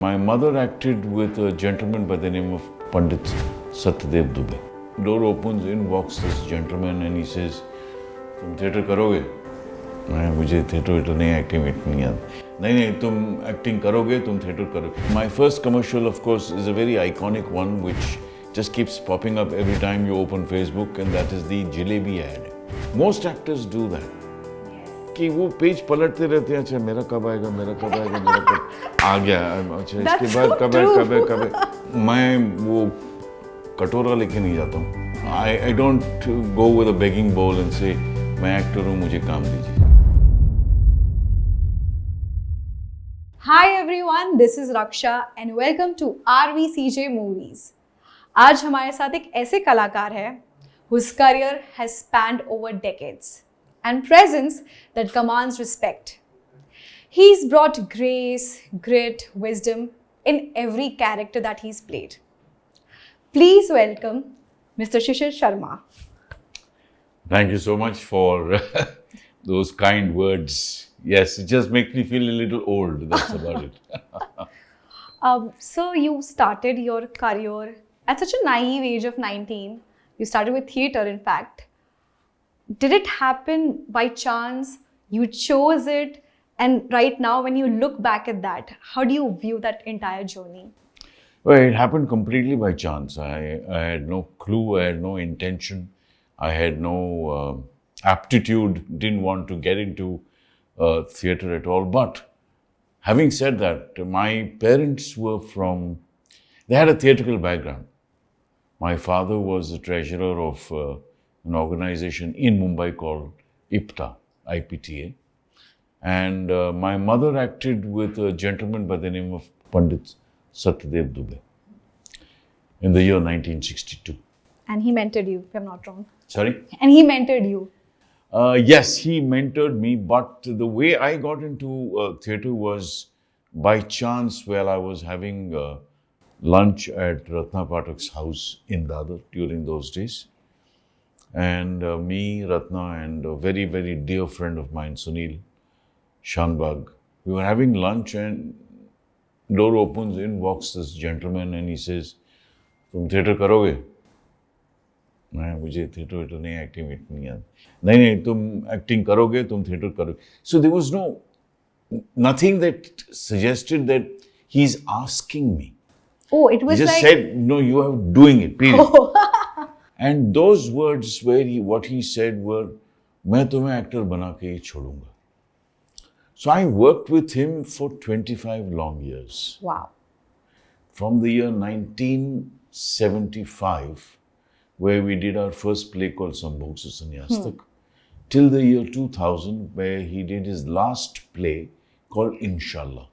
My mother acted with a gentleman by the name of Pandit Satyadev Dubey. Door opens, in walks this gentleman and he says, "तुम theatre करोगे?" मुझे theatre नहीं acting नहीं आता. नहीं तुम acting करोगे, तुम theatre करोगे. My first commercial, of course, is a very iconic one which just keeps popping up every time you open Facebook, and that is the jalebi ad. Most actors do that. कि वो page पलटते रहते हैं, अच्छा मेरा कब आएगा आ गया, अच्छा इसके बाद कब है मैं वो कटोरा लेके नहीं जाता हूँ. I don't go with a begging bowl and say मैं एक्टर हूँ, मुझे काम दीजिए. Hi everyone, this is Raksha and welcome to RVCJ movies. आज हमारे साथ एक ऐसे कलाकार है whose career has spanned over decades and presence that commands respect. He's brought grace, grit, wisdom in every character that he's played. Please welcome Mr. Shishir Sharma. Thank you so much for those kind words. Yes, it just makes me feel a little old, that's about it. So you started your career at such a naive age of 19. You started with theatre, in fact. Did it happen by chance? You chose it, and right now when you look back at that, how do you view that entire journey? Well, it happened completely by chance. I had no clue, I had no intention, I had no aptitude, didn't want to get into theatre at all. But having said that, my parents they had a theatrical background. My father was the treasurer of an organization in Mumbai called IPTA. And my mother acted with a gentleman by the name of Pandit Satyadev Dubey in the year 1962. And he mentored you, if I'm not wrong. Sorry? And he mentored you. Yes, he mentored me, but the way I got into theatre was by chance while I was having lunch at Ratna Pathak's house in Dadar during those days. And me, Ratna, and a very, very dear friend of mine, Sunil Shanbag, we were having lunch and door opens, in walks this gentleman and he says, "तुम theatre करोगे?" मुझे theatre नहीं acting नहीं आता. नहीं तुम acting करोगे, तुम theatre करोगे. So there was nothing that suggested that he's asking me. Oh, it was he just like... said, "No, you are doing it, period." And those words what he said were, मैं तुम्हें actor बना के ही छोड़ूंगा. So I worked with him for 25 long years. Wow. From the year 1975, where we did our first play called Sambhog Sanyastak, till the year 2000, where he did his last play called Inshallah.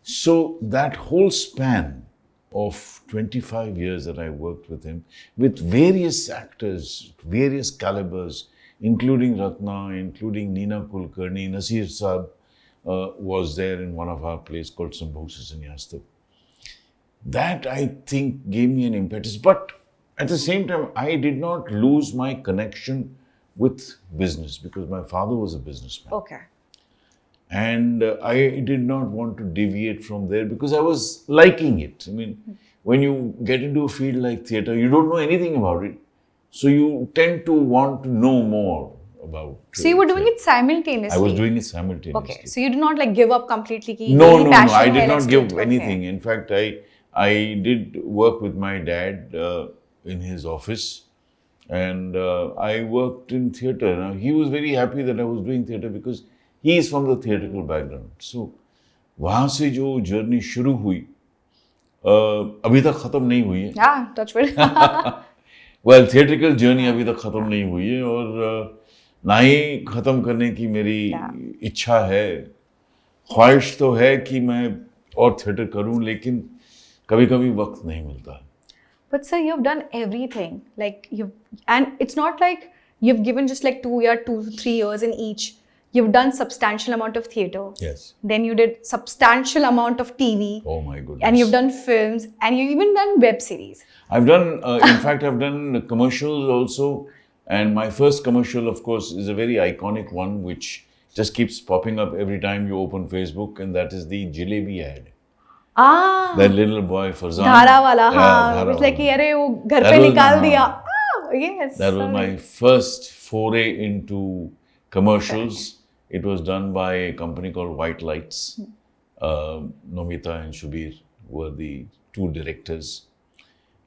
So that whole span of 25 years that I worked with him, with various actors, various calibers, including Ratna, including Nina Kulkarni, Nasir Saab was there in one of our plays called Sambhog Sanyastak. That, I think, gave me an impetus. But at the same time, I did not lose my connection with business because my father was a businessman. Okay. And I did not want to deviate from there because I was liking it. I mean, when you get into a field like theatre, you don't know anything about it. So you tend to want to know more about it. So you were doing it simultaneously? I was doing it simultaneously. Okay. So you did not give up completely? No. I did not give anything. In fact, I did work with my dad in his office. And I worked in theatre. Now, he was very happy that I was doing theatre because he is from the theatrical background. So, वहाँ से जो journey शुरू हुई, अभी तक खत्म नहीं हुई है. Yeah, touch wood. Well, theatrical journey अभी तक खत्म नहीं हुई है और ना ही खत्म करने की मेरी इच्छा है. ख्वाहिश तो है कि मैं और theatre करूँ, लेकिन कभी-कभी वक्त नहीं मिलता. But sir, you've done everything. And it's not like you've given just 2 to 3 years in each. You've done substantial amount of theatre. Yes. Then you did substantial amount of TV. Oh my goodness. And you've done films and you've even done web series. I've done, in fact, I've done commercials also. And my first commercial, of course, is a very iconic one which just keeps popping up every time you open Facebook, and that is the jalebi ad. Ah, That little boy Farzan. धारा वाला, Yeah, हाँ, Dhara it's like wala. अरे वो घर That पे was- निकाल हाँ. दिया. Ah, yes. That was my first foray into commercials. It was done by a company called White Lights. Nomita and Shubir were the two directors.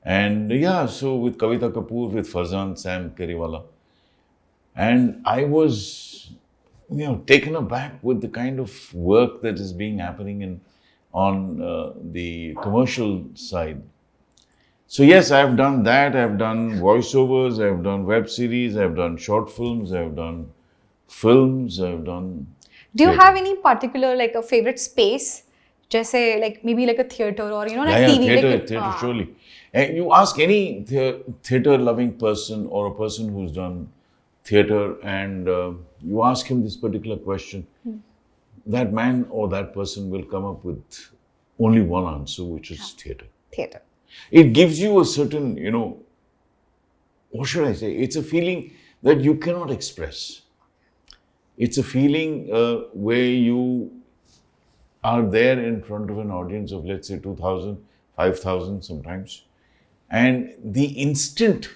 And yeah, so with Kavita Kapoor, with Farzan, Sam Keriwala. And I was, taken aback with the kind of work that is being happening on the commercial side. So yes, I've done that. I've done voiceovers. I've done web series. I've done short films. I've done films. I've done. Do you theatre. have any particular like a favorite space? Just say like maybe like a theater or like Yeah, TV. theatre, like, theatre, surely. And you ask any theatre-loving person or a person who's done theatre, and you ask him this particular question, that man or that person will come up with only one answer, which is theatre. Theater. It gives you a certain, what should I say? It's a feeling that you cannot express. It's a feeling where you are there in front of an audience of, let's say, 2,000, 5,000 sometimes. And the instant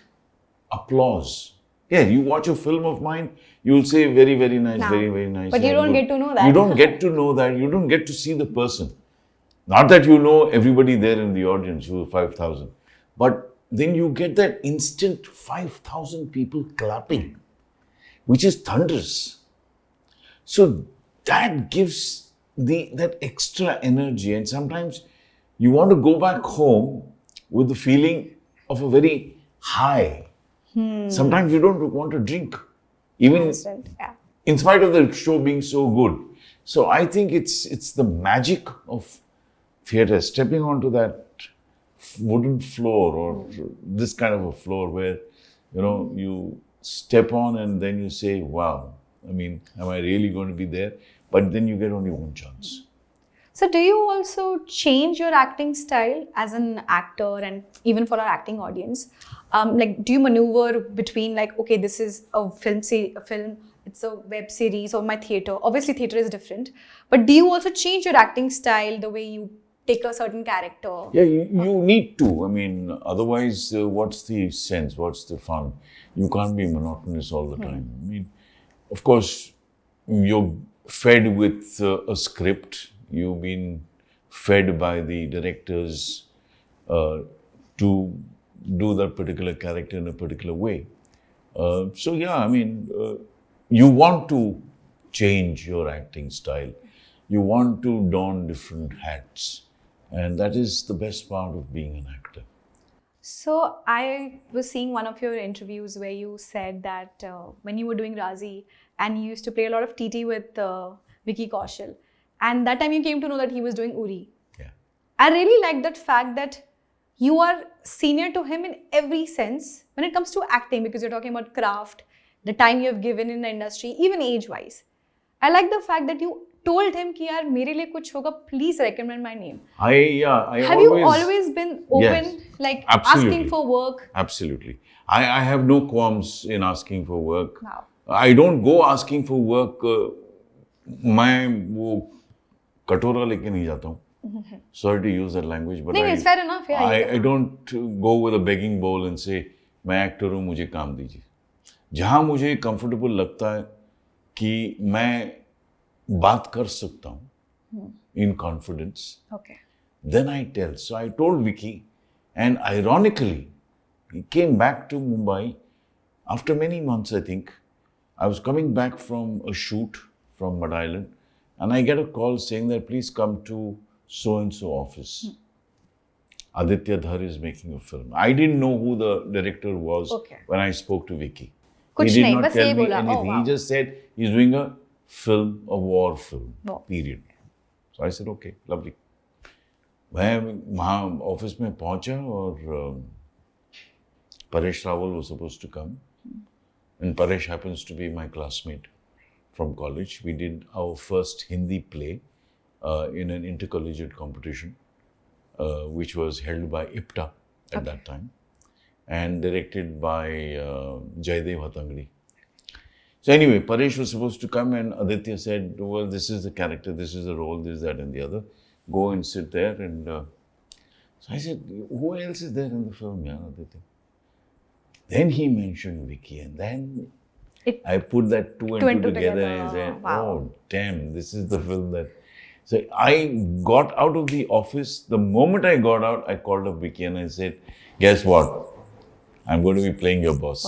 applause. Yeah, you watch a film of mine, you'll say very, very nice, Nah. very, very nice. But you yeah, don't good. get to know that. You don't get to know that. You don't get to see the person. Not that you know everybody there in the audience, who are 5,000. But then you get that instant 5,000 people clapping, which is thunderous. So that gives that extra energy. And sometimes you want to go back home with the feeling of a very high. Sometimes you don't want to drink, even Understand. Yeah. in spite of the show being so good. So I think it's the magic of theatre, stepping onto that wooden floor or this kind of a floor where, you step on and then you say, wow, I mean, am I really going to be there? But then you get only one chance. So do you also change your acting style as an actor and even for our acting audience? Like, do you maneuver between like, okay, this is a film, it's a web series or my theatre. Obviously, theatre is different. But do you also change your acting style, the way you take a certain character? Yeah, you need to. I mean, otherwise, what's the sense? What's the fun? You can't be monotonous all the time. I mean, of course, you're fed with a script. You've been fed by the directors to do that particular character in a particular way. So yeah, I mean, you want to change your acting style. You want to don different hats. And that is the best part of being an actor. So I was seeing one of your interviews where you said that when you were doing Raazi and you used to play a lot of TT with Vicky Kaushal. And that time you came to know that he was doing Uri. Yeah. I really like that fact that you are senior to him in every sense when it comes to acting, because you're talking about craft, the time you have given in the industry, even age-wise. I like the fact that you told him कि यार मेरे लिए कुछ होगा, please recommend my name. Have you always been open, Yes, like absolutely. asking for work? Absolutely. I have no qualms in asking for work. Wow. I don't go asking for work. मैं वो कटोरा लेके नहीं जाता हूँ. Sorry to use that language, but No, it's fair enough. Yeah, I don't go with a begging bowl and say मैं actor हूँ, मुझे काम दीजिए. जहाँ मुझे कंफर्टेबल लगता है कि मैं बात कर सकता हूँ in confidence, okay. then I tell. So I told Vicky, and ironically, he came back to Mumbai after many months, I think. I was coming back from a shoot from Mud Island, and I get a call saying that please come to so-and-so office. Aditya Dhar is making a film. I didn't know who the director was when I spoke to Vicky. Kuch He did nahi, not bas tell ye me bola. anything. Oh, wow. He just said he's doing a film, a war film, Oh. period. So I said, okay, lovely. मैं वहाँ office में पहुँचा और Paresh Rawal was supposed to come. And Paresh happens to be my classmate from college. We did our first Hindi play in an intercollegiate competition, which was held by IPTA at that time and directed by Jaidev Hatangdi. So anyway, Paresh was supposed to come and Aditya said, well, this is the character, this is the role, this, that and the other. go and sit there. And so I said, who else is there in the film? Yeah, then he mentioned Vicky, and then I put that two and two together and I said, oh, damn, this is the film that... So I got out of the office. The moment I got out, I called up Vicky and I said, guess what? I'm going to be playing your boss.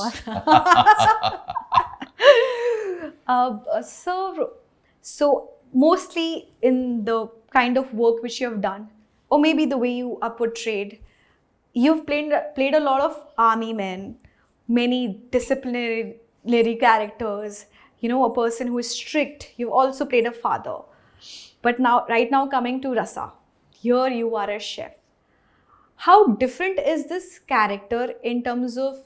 So mostly in the kind of work which you have done, or maybe the way you are portrayed, you've played a lot of army men, many disciplinary characters, a person who is strict. You've also played a father. But right now coming to Rasa, here you are a chef. How different is this character in terms of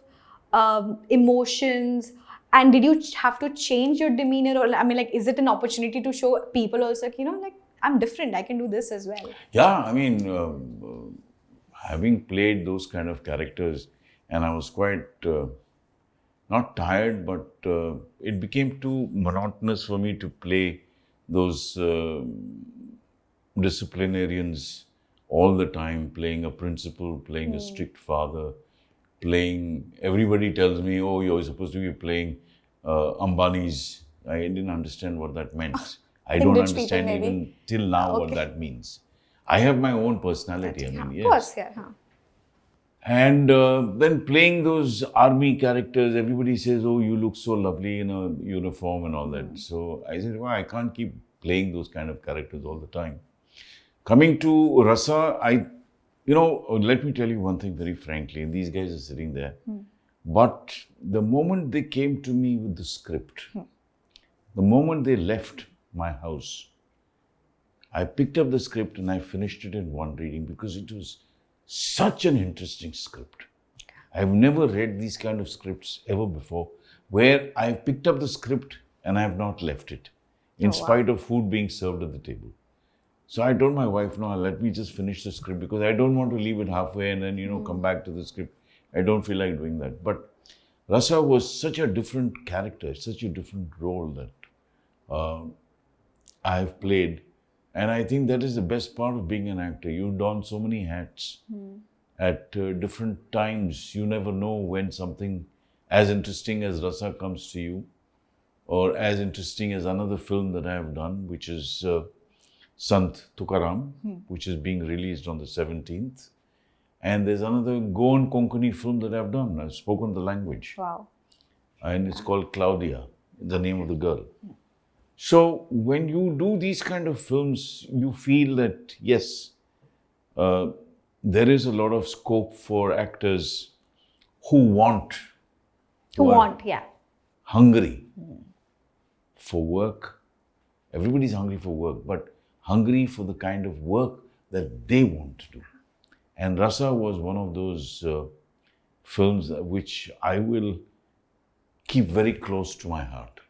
emotions? And did you have to change your demeanor? Or is it an opportunity to show people also, I'm different, I can do this as well? Yeah, having played those kind of characters, and I was quite, not tired, but it became too monotonous for me to play those disciplinarians all the time, playing a principal, playing a strict father, everybody tells me, oh, you're supposed to be playing Ambani's. I didn't understand what that meant. I don't understand even till now what that means. I have my own personality, yes. Of course, yeah. And then playing those army characters, everybody says, oh, you look so lovely in a uniform and all that. So I said, well, I can't keep playing those kind of characters all the time. Coming to Rasa, let me tell you one thing very frankly. These guys are sitting there. But the moment they came to me with the script, the moment they left my house, I picked up the script and I finished it in one reading because it was such an interesting script. I've never read these kind of scripts ever before, where I picked up the script and I have not left it, in spite of food being served at the table. So I told my wife, no, let me just finish the script because I don't want to leave it halfway and then, come back to the script. I don't feel like doing that. But Rasa was such a different character, such a different role that I have played. And I think that is the best part of being an actor. You don so many hats at different times. You never know when something as interesting as Rasa comes to you, or as interesting as another film that I have done, which is Sant Tukaram, which is being released on the 17th. And there's another Goan Konkani film that I've done. I've spoken the language. Wow. And it's called Claudia, the name of the girl. So when you do these kind of films, you feel that, yes, there is a lot of scope for actors who are hungry for work. Everybody's hungry for work, but hungry for the kind of work that they want to do. And Rasa was one of those films which I will keep very close to my heart,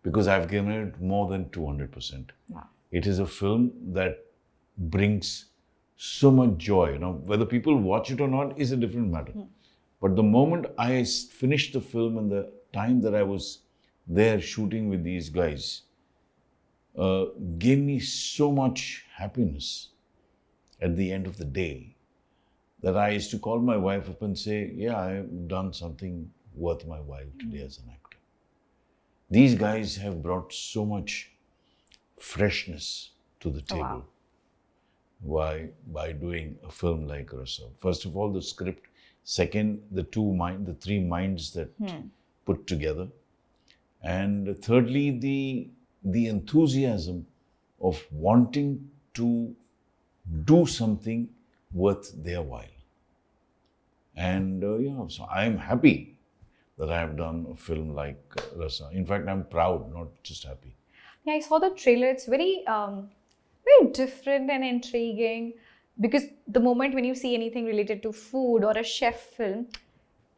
because I've given it more than 200%. Wow. It is a film that brings so much joy. Whether people watch it or not is a different matter. But the moment I finished the film and the time that I was there shooting with these guys gave me so much happiness at the end of the day that I used to call my wife up and say, yeah, I've done something worth my while today as an actor. These guys have brought so much freshness to the table. Wow. Why? By doing a film like Rasa. First of all, the script. Second, the three minds that put together. And thirdly, the enthusiasm of wanting to do something worth their while. And so I'm happy that I have done a film like Rasa. In fact, I'm proud, not just happy. Yeah, I saw the trailer. It's very, very different and intriguing, because the moment when you see anything related to food or a chef film,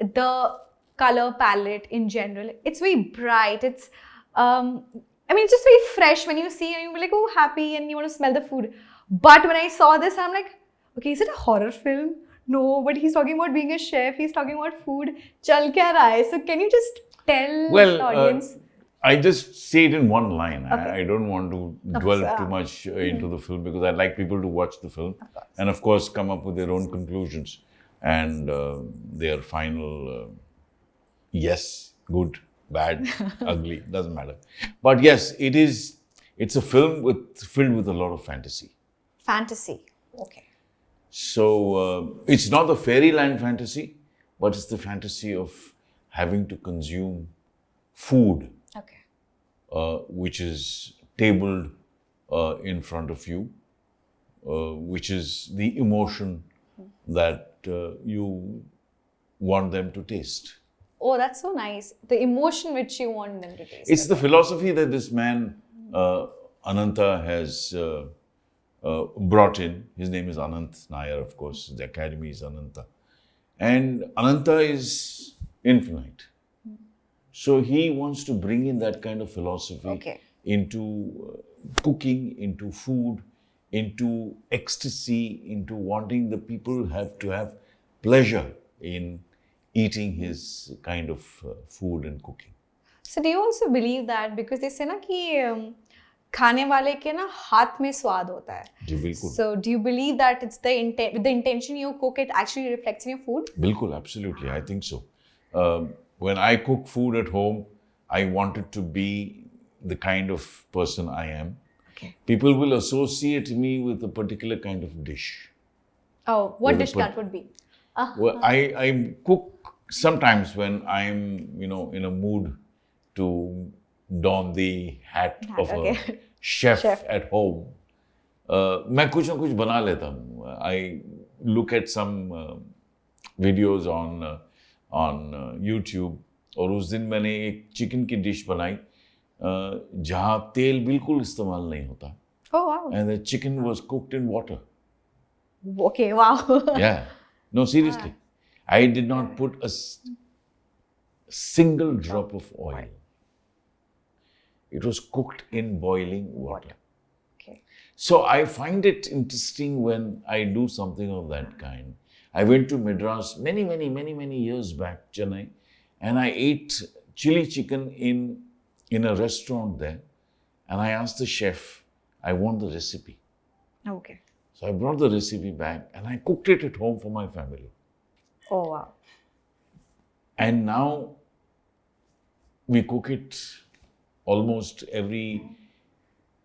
the color palette in general, it's very bright. It's, it's just very fresh when you see and you'll be like, oh, happy, and you want to smell the food. But when I saw this, I'm like, okay, is it a horror film? No, but he's talking about being a chef. He's talking about food. Chal kya raha hai? So can you just tell the audience? I just say it in one line. Okay. I don't want to dwell too much into the film because I like people to watch the film and, of course, come up with their own conclusions and their final yes, good, bad, ugly, doesn't matter. But yes, it's a film filled with a lot of fantasy. Fantasy. Okay. So it's not the fairyland fantasy, but it's the fantasy of having to consume food. Okay. Which is tabled in front of you, which is the emotion that you want them to taste. Oh, that's so nice. The emotion which you want them to taste. It's the philosophy that this man, Ananta, has brought in. His name is Anant Nair, of course. The academy is Ananta. And Ananta is infinite. So he wants to bring in that kind of philosophy into cooking, into food, into ecstasy, into wanting the people to have pleasure in eating his kind of food and cooking. So do you also believe that because they say na कि खाने वाले के ना हाथ में स्वाद होता है. जी बिल्कुल. So do you believe that it's with the intention you cook it actually reflects in your food? बिल्कुल, absolutely. I think so. When I cook food at home, I want it to be the kind of person I am. Okay. People will associate me with a particular kind of dish. Oh, what dish that would be? Well, I cook sometimes when I'm, in a mood to don the hat of a chef at home. मैं कुछ ना कुछ बना लेता हूँ. I look at some videos on YouTube और उस दिन मैंने एक चिकन की डिश बनाई जहाँ तेल बिल्कुल इस्तेमाल नहीं होता. Oh wow. And the chicken was cooked in water. Okay, wow. Yeah. No, seriously. I did not put a single drop of oil. It was cooked in boiling water. Okay. So I find it interesting when I do something of that kind. I went to Madras many years back, Chennai, and I ate chili chicken in a restaurant there. And I asked the chef, I want the recipe. Okay. So I brought the recipe back and I cooked it at home for my family. Oh, wow. And now we cook it almost every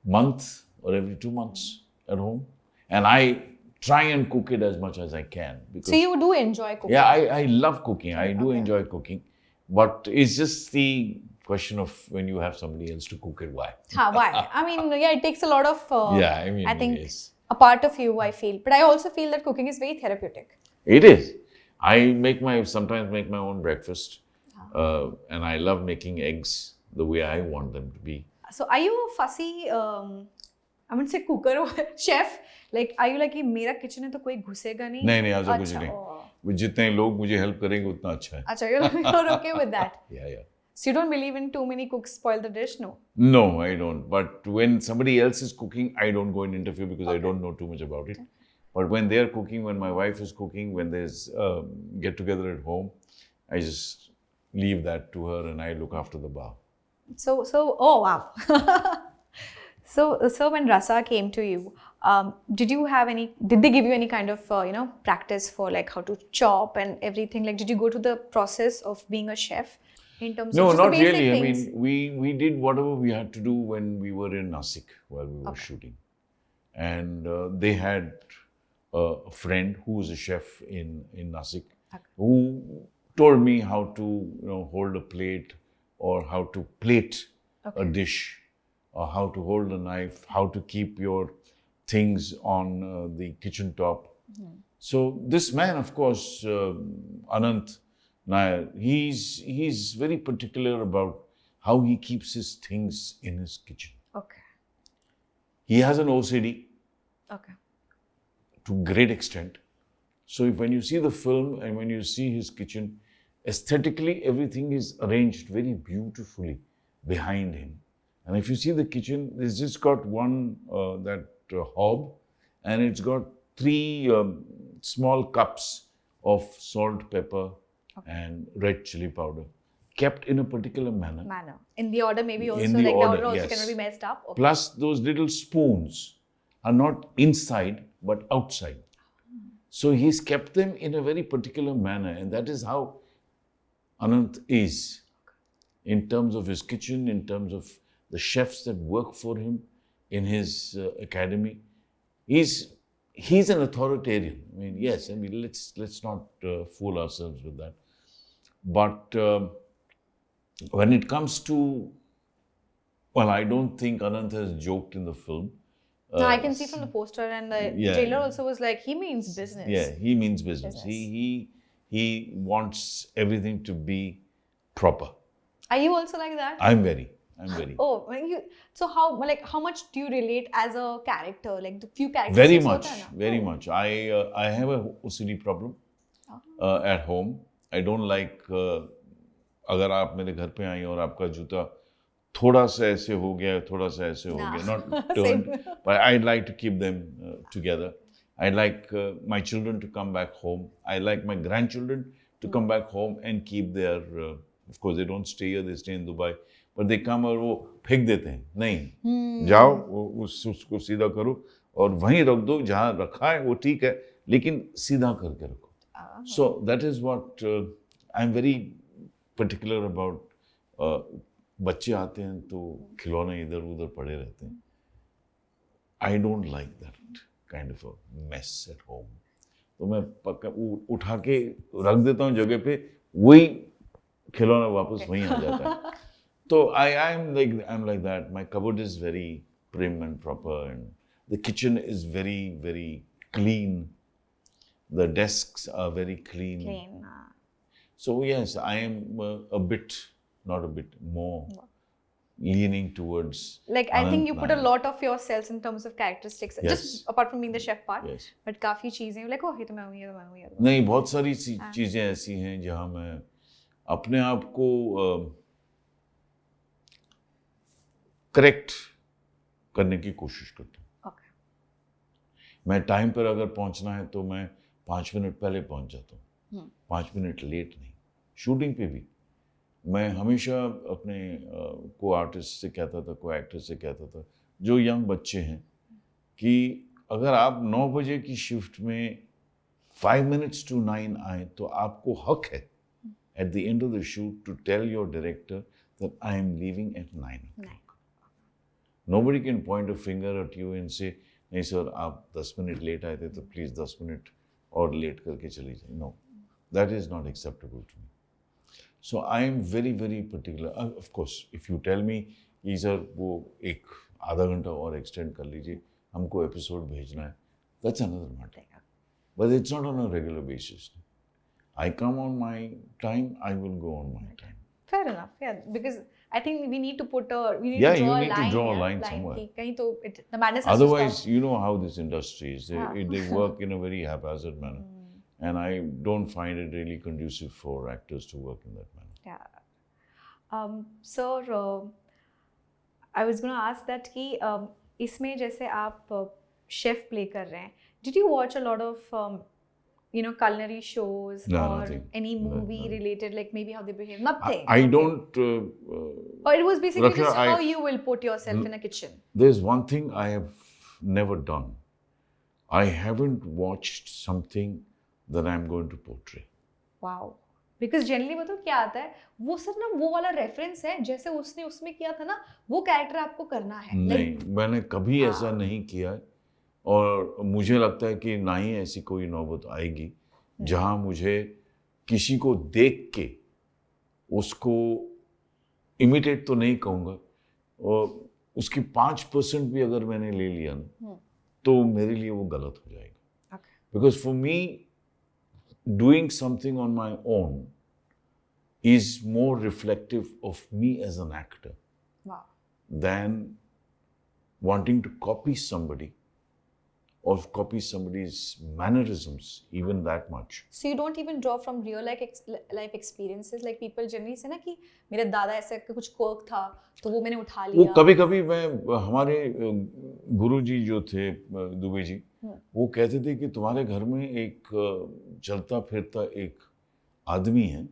month or every 2 months at home. And I try and cook it as much as I can. Because, so you do enjoy cooking? Yeah, I love cooking. I do enjoy cooking. But it's just the question of when you have somebody else to cook it, why? Why? I mean, yeah, it takes a lot of, I think, yes. a part of you, I feel. But I also feel that cooking is very therapeutic. It is. I sometimes make my own breakfast. And I love making eggs the way I want them to be. So are you a fussy, I wouldn't say cooker or chef? Like, are you like, कि मेरा kitchen है तो कोई घुसेगा नहीं? नहीं, ऐसा कुछ नहीं. जितने लोग मुझे help करेंगे उतना अच्छा है. अच्छा, you're okay with that? Yeah. So you don't believe in too many cooks spoil the dish, no? No, I don't. But when somebody else is cooking, I don't go and interfere because I don't know too much about it. But when they're cooking, when my wife is cooking, when there's get together at home, I just leave that to her and I look after the bar. So, oh wow. So when Rasa came to you, did they give you any kind of, practice for like how to chop and everything? Like, did you go to the process of being a chef in terms of just not the basic really. things? I mean, we did whatever we had to do when we were in Nasik while we were shooting. And they had a friend who was a chef in Nasik who told me how to, hold a plate or how to plate a dish, or how to hold a knife, how to keep your things on the kitchen top. So this man, of course, Anant Nair, he's very particular about how he keeps his things in his kitchen. Okay. He has an OCD. Okay. To great extent. So when you see the film and when you see his kitchen, aesthetically everything is arranged very beautifully behind him. And if you see the kitchen, it's just got one hob, and it's got 3 small cups of salt, pepper, and red chili powder. kept in a particular manner. In the order, maybe also In the like order, the order also yes. cannot be messed up. Okay. Plus, those little spoons are not inside but outside. So he's kept them in a very particular manner, and that is how Anant is in terms of his kitchen, in terms of the chefs that work for him in his academy. He's an authoritarian. I mean, yes. I mean, let's not fool ourselves with that. But when it comes to, well, I don't think Anant has joked in the film. No, I can see from the poster and the trailer also was like, he means business. Yeah, he means business. He wants everything to be proper. Are you also like that? I'm very. Oh, so how much do you relate as a character? Like the few characters. Very much. I have a OCD problem at home. I don't like अगर आप मेरे घर पे आई और आपका जूता थोड़ा सा ऐसे हो गया, थोड़ा सा ऐसे हो गया, not turned, but I like to keep them together. I like my children to come back home. I like my grandchildren to come back home and keep their, of course they don't stay here, they stay in Dubai, but they come और वो फेंक देते हैं, नहीं, जाओ उसको सीधा करो और वहीं रख दो जहाँ रखा है वो ठीक है, लेकिन सीधा करके रखो. So that is what I'm very particular about. बच्चे आते हैं तो खिलौने इधर उधर पड़े रहते हैं. I don't like that kind of a mess at home. तो मैं पक्का उठा के रख देता हूँ जगह पे, वही खिलौना वापस वहीं आ जाता है. तो I'm like that. My cupboard is very prim and proper, and the kitchen is very, very clean. The desks are very clean. So yes, I am not a bit more leaning towards. Like I think you put a lot of yourselves in terms of characteristics, yes. just apart from being the chef part. Yes. But काफी चीजें like oh ये तो मैं हूँ, ये तो मैं हूँ, ये तो नहीं, बहुत सारी चीजें ऐसी हैं जहाँ मैं अपने आप को करेक्ट करने की कोशिश करता हूँ. Okay. मैं टाइम पर अगर पहुँचना है तो मैं 5 मिनट पहले पहुँच जाता हूँ, 5 मिनट लेट नहीं. शूटिंग पे भी मैं हमेशा अपने को आर्टिस्ट से कहता था, को एक्ट्रेस से कहता था, जो यंग बच्चे हैं, कि अगर आप 9 बजे की शिफ्ट में 5 minutes to 9 आए तो आपको हक है at the end of the shoot to tell your director that I am leaving at 9 o'clock. Nobody can point a finger at you and say, नहीं सर आप 10 मिनट लेट आए थे तो प्लीज़ 10 मिनट और लेट करके चली जाए. No, that is not acceptable to me. So I am very, very particular. Of course, if you tell me कि सर वो एक आधा घंटा और एक्सटेंड कर लीजिए, हमको एपिसोड भेजना है, that's another matter. But it's not on a regular basis. I come on my time, I will go on my time. Fair enough, yeah. Because I think we need to to draw a line somewhere. कहीं तो the madness. Otherwise, you know how this industry is. They work in a very haphazard manner. And I don't find it really conducive for actors to work in that manner. Yeah. So, I was going to ask that कि इसमें जैसे आप chef play कर रहे हैं, did you watch a lot of culinary shows or nothing. Any movie related, like maybe how they behave? Nothing. I don't. Or it was basically Raksha, just how you will put yourself in a kitchen. There's one thing I have never done. I haven't watched something that I'm going to portray. Wow. Because generally बताओ क्या आता है, वो sir ना वो वाला reference है जैसे उसने उसमें किया था ना, वो कैरेक्टर आपको करना है. नहीं, मैंने कभी ऐसा नहीं किया है और मुझे लगता है कि ना ही ऐसी कोई नौबत आएगी जहां मुझे किसी को देख के उसको इमिटेट तो नहीं कहूँगा और उसकी 5% भी अगर मैंने ले लिया ना तो मेरे लिए वो गलत हो जाएगा. Because for me, doing something on my own is more reflective of me as an actor. Wow. Than wanting to copy somebody or copy somebody's mannerisms even that much. So you don't even draw from real life experiences, like people generally say ना कि मेरे दादा ऐसा कुछ quirk था तो वो मैंने उठा लिया. वो कभी-कभी मैं हमारे गुरुजी जो थे दुबे जी, वो कहते थे कि तुम्हारे घर में एक चलता फिरता एक आदमी है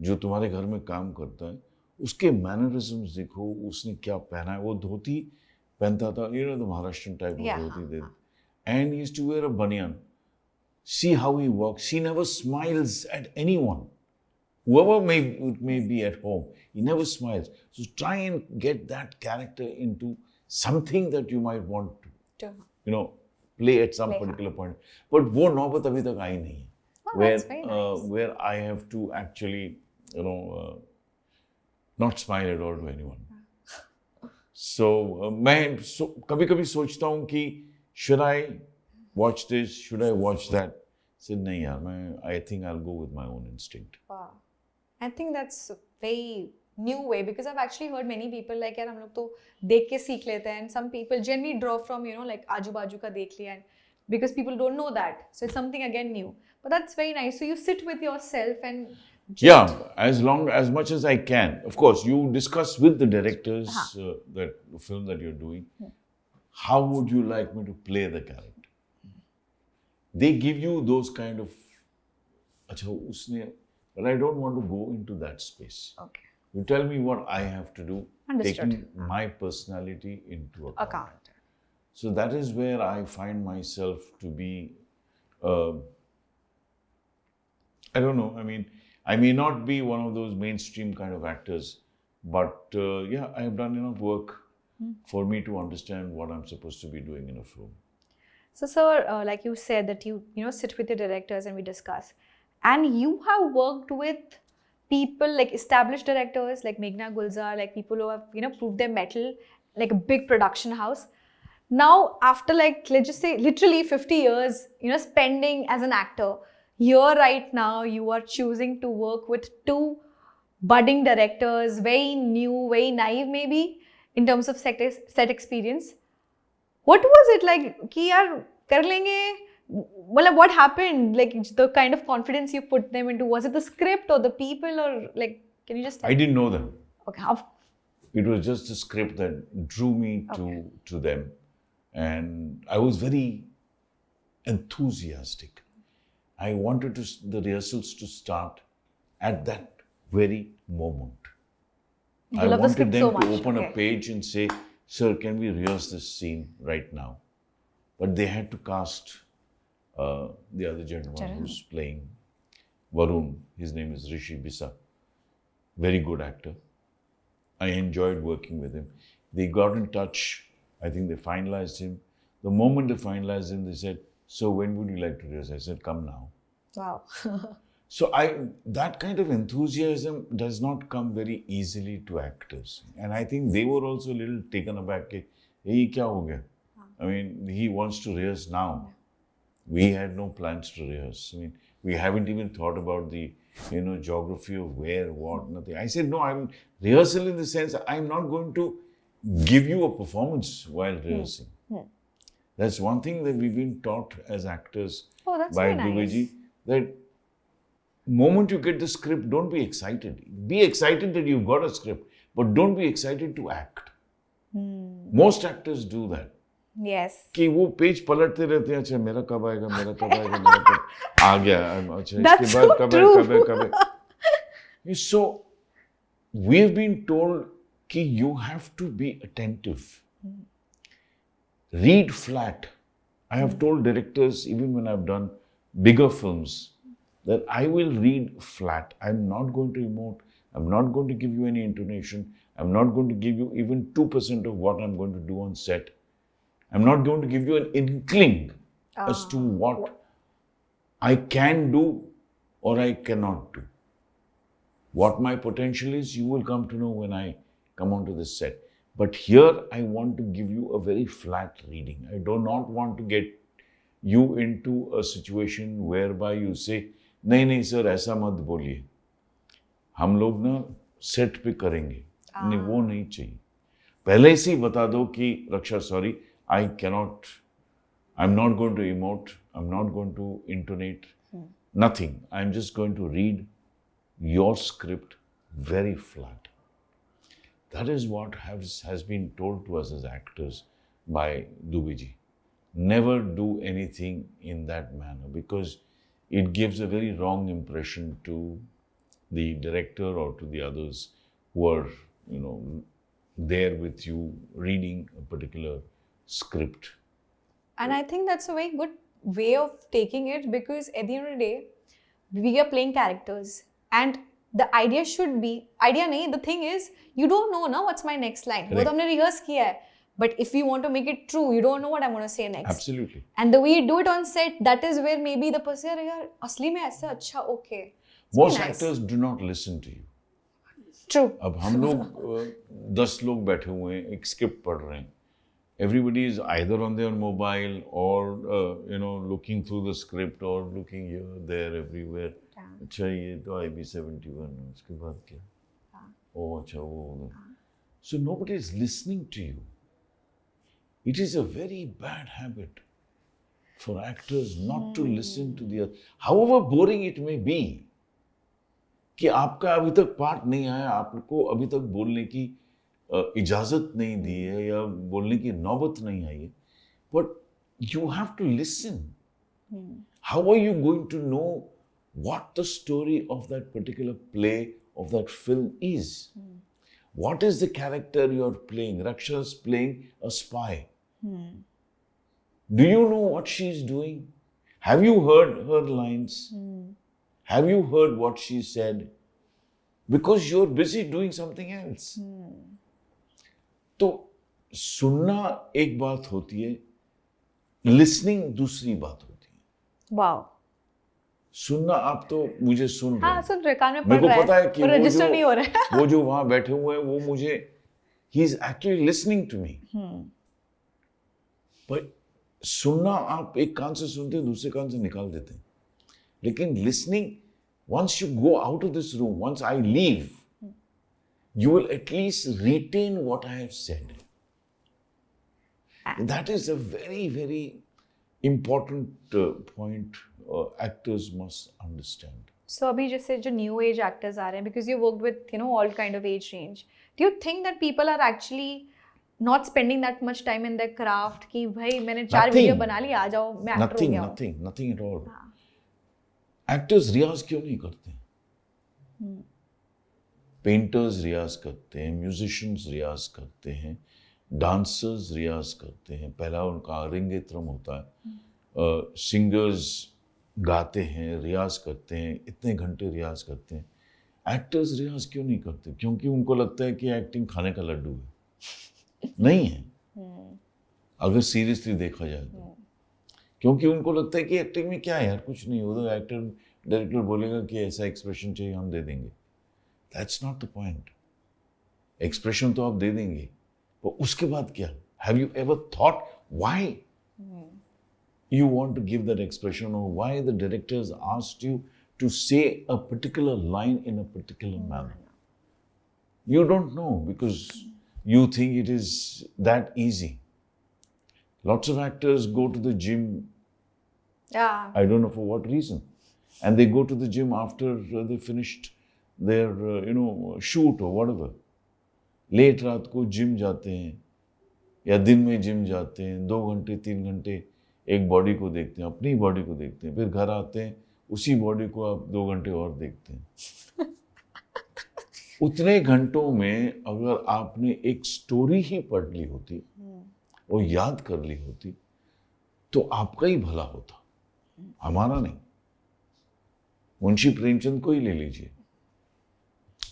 जो तुम्हारे घर में काम करता है, उसके मैनरिज्म्स देखो, उसने क्या पहना है. वो धोती पहनता था, you know, the Maharashtrian type of Yeah. dhoti there. And he used to wear a banyan. See how he walks. He never smiles at anyone. Whoever may be at home, he never smiles. So try and get that character into something that you might want to, you know, play at some particular point. But वो नौबत अभी तक आई नहीं है. That's very nice. Where I have to actually, you know, not smile at all to anyone. So मैं कभी-कभी सोचता हूँ कि should I watch this? Should I watch that? Said नहीं यार, I think I'll go with my own instinct. Wow. I think that's a very new way because I've actually heard many people like यार हम लोग तो देख के सीख लेते हैं and some people generally draw from, you know, like आजू बाजू का देख लिया, and because people don't know that, so it's something again new. But that's very nice. So you sit with yourself and yeah, as much as I can. Of course, you discuss with the directors that the film that you're doing. How would you like me to play the character? They give you those kind of, अच्छा उसने, but I don't want to go into that space. Okay. You tell me what I have to do, Understood. taking my personality into account. So that is where I find myself to be, I don't know, I mean, I may not be one of those mainstream kind of actors, but yeah, I have done enough work for me to understand what I'm supposed to be doing in a film. So, sir, like you said that you know sit with the directors and we discuss, and you have worked with people like established directors like Meghna Gulzar, like people who have, you know, proved their mettle, like a big production house. Now, after like let's just say literally 50 years, you know, spending as an actor, here right now you are choosing to work with two budding directors, very new, very naive maybe in terms of set experience. What was it like कि यार कर लेंगे? Well, what happened? Like the kind of confidence you put them into, was it the script or the people, or like, can you just tell I didn't know them. Okay, how? It was just the script that drew me to them. And I was very enthusiastic. I wanted the rehearsals to start at that very moment. You I love the wanted script them so to much. open Okay. a page and say, sir, can we rehearse this scene right now? But they had to cast the other gentleman who's playing Varun. His name is Rishi Bisa. Very good actor. I enjoyed working with him. They got in touch. I think they finalized him. The moment they finalized him, they said, so when would you like to rehearse? I said, come now. Wow. So that kind of enthusiasm does not come very easily to actors. And I think they were also a little taken aback. Hey, kya ho gaya? I mean, he wants to rehearse now. We had no plans to rehearse. I mean, we haven't even thought about the, you know, geography of where, what, nothing. I said, no, I'm rehearsal in the sense I'm not going to give you a performance while rehearsing. That's one thing that we've been taught as actors Oh, that's by very nice. Dubeyji, that moment you get the script, don't be excited. Be excited that you've got a script, but don't be excited to act. Most actors do that. Yes. कि वो page पलटते रहते हैं, अच्छा मेरा कब आएगा, मेरा कब आएगा, मेरा कब आ गया, अच्छा That's इसके बाद so कब true. है, कब है, कब है. So we've been told कि you have to be attentive. Read flat. I have told directors, even when I've done bigger films, that I will read flat. I'm not going to emote. I'm not going to give you any intonation. I'm not going to give you even 2% of what I'm going to do on set. I'm not going to give you an inkling as to what I can do or I cannot do. What my potential is, you will come to know when I come onto the set. But here, I want to give you a very flat reading. I do not want to get you into a situation whereby you say, नहीं sir, ऐसा मत बोलिए. हम लोग ना set पे करेंगे. नहीं, वो नहीं चाहिए. पहले से ही बता दो कि रक्षा, sorry, I'm not going to emote, I'm not going to intonate, nothing. I'm just going to read your script very flat. That is what has been told to us as actors by Dubeyji. Never do anything in that manner because it gives a very wrong impression to the director or to the others who are, there with you reading a particular script. And I think that's a very good way of taking it, because at the end of the day, we are playing characters. And the idea should be, the thing is, you don't know now what's my next line. वो तो हमने rehearse किया है. But if you want to make it true, you don't know what I'm going to say next. Absolutely. And the way you do it on set, that is where maybe the person, यार असली में ऐसा अच्छा, okay. Most actors do not listen to you. True. अब हम लोग 10 लोग बैठे हुए हैं, एक स्क्रिप्ट पढ़ रहे हैं. Everybody is either on their mobile or looking through the script or looking here, there, everywhere. अच्छा ये तो IB71 है, उसके बाद क्या? Oh अच्छा वो. So nobody is listening to you. It is a very bad habit for actors not to listen to the other, however boring it may be. कि आपका अभी तक पार्ट नहीं आया, आपको अभी तक बोलने की इजाजत नहीं दी है या बोलने की नौबत नहीं आई है, but you have to listen. How are you going to know what the story of that particular play, of that film is? What is the character you're playing? Raksha is playing a spy. Do you know what she's doing? Have you heard her lines? Have you heard what she said? Because you're busy doing something else. तो सुनना एक बात होती है, listening दूसरी बात होती है. Wow. सुनना, आप तो मुझे सुन रहे हैं. हाँ, सुन रहे, कान में पड़ मेरे को रहा है. पता है कि पर रजिस्टर नहीं हो रहा है. वो जो वहां बैठे हुए हैं, वो मुझे, he is actually listening to me. पर सुनना, आप एक कान से सुनते हैं, दूसरे कान से निकाल देते हैं. लेकिन listening, once you go out of this room, once I leave, you will at least retain what I have said. That is a very, very important point actors must understand. So अभी जैसे जो new age actors आ रहे हैं, because you worked with all kind of age range, do you think that people are actually not spending that much time in their craft कि भाई मैंने 4 video बना ली, आ जाओ मैं एक्टर हो गया? Nothing at all. Actors रियाज क्यों नहीं करते? पेंटर्स रियाज करते हैं, म्यूजिशियंस रियाज करते हैं, डांसर्स रियाज करते हैं. पहला उनका अरंगेत्रम होता है. सिंगर्स गाते हैं, रियाज करते हैं, इतने घंटे रियाज करते हैं. एक्टर्स रियाज क्यों नहीं करते? क्योंकि उनको लगता है कि एक्टिंग खाने का लड्डू है. नहीं है, अगर सीरियसली देखा जाए तो. क्योंकि उनको लगता है कि एक्टिंग में क्या है यार, कुछ नहीं. वो तो एक्टर, डायरेक्टर बोलेगा कि ऐसा एक्सप्रेशन चाहिए, हम दे देंगे. That's not the point. Expression तो आप दे देंगे, पर उसके बाद क्या? Have you ever thought why you want to give that expression, or why the directors asked you to say a particular line in a particular manner? You don't know, because you think it is that easy. Lots of actors go to the gym. Yeah. I don't know for what reason. And they go to the gym after they finished their, shoot or whatever. Late रात को gym जाते हैं या दिन में gym जाते हैं, 2 घंटे 3 घंटे एक बॉडी को देखते हैं, अपनी बॉडी को देखते हैं, फिर घर आते हैं, उसी बॉडी को आप 2 घंटे और देखते हैं. उतने घंटों में अगर आपने एक स्टोरी ही पढ़ ली होती और याद कर ली होती तो आपका ही भला होता, हमारा नहीं. मुंशी प्रेमचंद को ही ले लीजिए.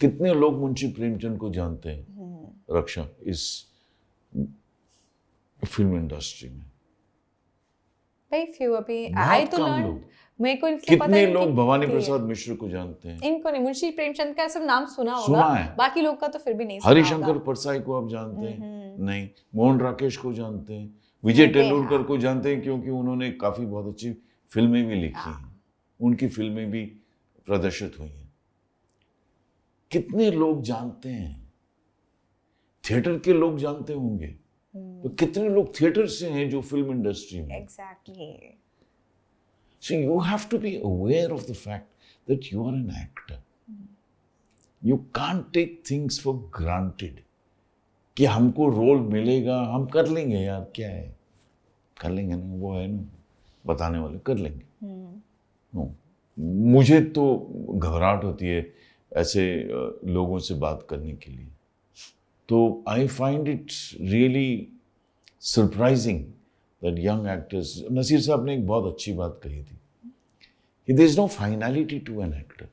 कितने लोग मुंशी प्रेमचंद को जानते हैं? रक्षा इस फिल्म इंडस्ट्री में very few. अभी I तो learned, मेरे को इसलिए पता कितने है लोग भवानी प्रसाद मिश्र को जानते हैं? इनको नहीं. मुंशी प्रेमचंद का सब नाम सुना होगा, सुना है. बाकी लोग का तो फिर भी नहीं सुना. हरिशंकर परसाई को आप जानते हैं? नहीं. मोहन राकेश को जानते हैं, विजय तेंदुलकर को जानते हैं, क्योंकि उन्होंने काफी बहुत अच्छी फिल्में भी लिखी हैं, उनकी फिल्में भी प्रदर्शित हुई हैं. कितने लोग जानते हैं? थिएटर के लोग जानते होंगे, तो कितने लोग थिएटर से हैं जो फिल्म इंडस्ट्री में? Exactly. So you have to be aware of the fact that you are an actor. You can't take things for granted. कि हमको रोल मिलेगा, हम कर लेंगे यार, क्या है, कर लेंगे ना, वो है ना बताने वाले, कर लेंगे. नो, मुझे तो घबराहट होती है ऐसे लोगों से बात करने के लिए. तो I find it really surprising that young actors. Naseer sahab ने एक बहुत अच्छी बात कही थी कि there is no finality to an actor.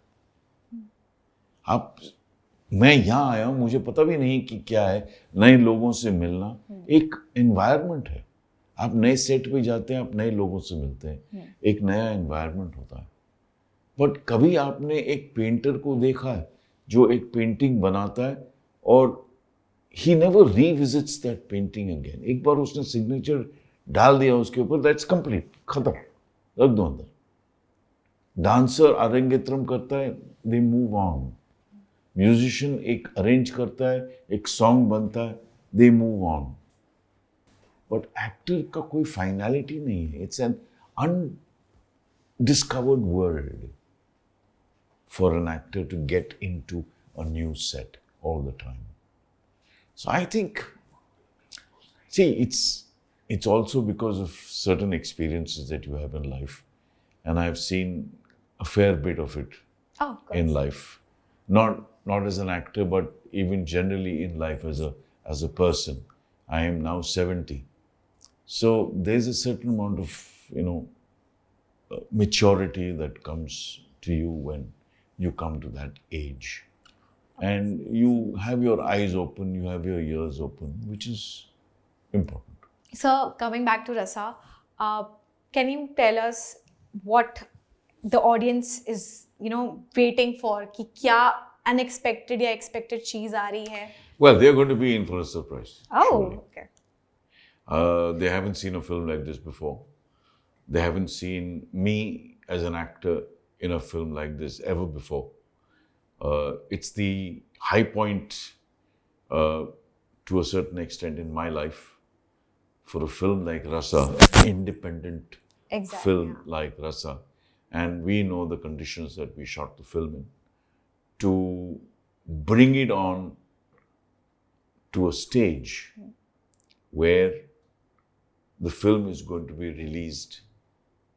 मैं यहाँ आया हूँ, मुझे पता भी नहीं कि क्या है. नए लोगों से मिलना एक एनवायरनमेंट है. आप नए सेट पे जाते हैं, आप नए लोगों से मिलते हैं, एक नया एनवायरनमेंट होता है. बट कभी आपने एक पेंटर को देखा है जो एक पेंटिंग बनाता है और he never revisits that painting again. एक बार उसने सिग्नेचर डाल दिया उसके ऊपर, दैट्स कंप्लीट, खत्म, रख दो अंदर. डांसर अरंगेत्रम करता है, दे मूव ऑन. म्यूजिशियन एक अरेंज करता है, एक सॉन्ग बनता है, they move on. But actor का कोई फाइनलिटी नहीं है. It's an undiscovered world for an actor to get into a new set all the time. So I think, see, it's also because of certain experiences that you have in life, and I have seen a fair bit of it in life. Not as an actor, but even generally in life as a person. I am now 70, so there's a certain amount of maturity that comes to you when you come to that age. And you have your eyes open, you have your ears open, which is important. So, coming back to Rasa, can you tell us what the audience is, waiting for? कि क्या unexpected या expected चीज़ आ रही है? Well, they're going to be in for a surprise. Oh, surely. okay. They haven't seen a film like this before. They haven't seen me as an actor in a film like this ever before. It's the high point to a certain extent in my life for a film like Rasa, independent film like Rasa. And we know the conditions that we shot the film in. To bring it on to a stage where the film is going to be released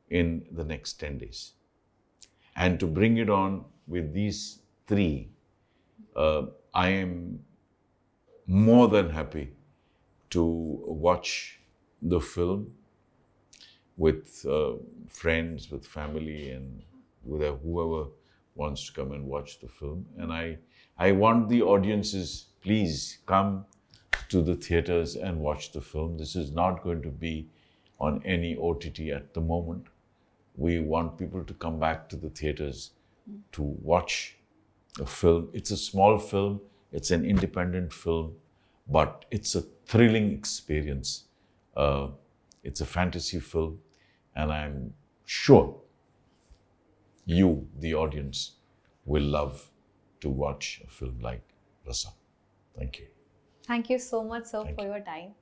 in the next 10 days. And to bring it on with these 3, I am more than happy to watch the film with friends, with family, and with whoever wants to come and watch the film. And I want the audiences, please come to the theaters and watch the film. This is not going to be on any OTT at the moment. We want people to come back to the theaters to watch a film. It's a small film, it's an independent film, but it's a thrilling experience. It's a fantasy film, and I'm sure you, the audience, will love to watch a film like Rasa. Thank you. Thank you so much, sir, for your time.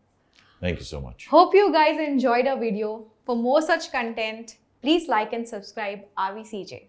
Thank you so much. Hope you guys enjoyed our video. For more such content, please like and subscribe RVCJ.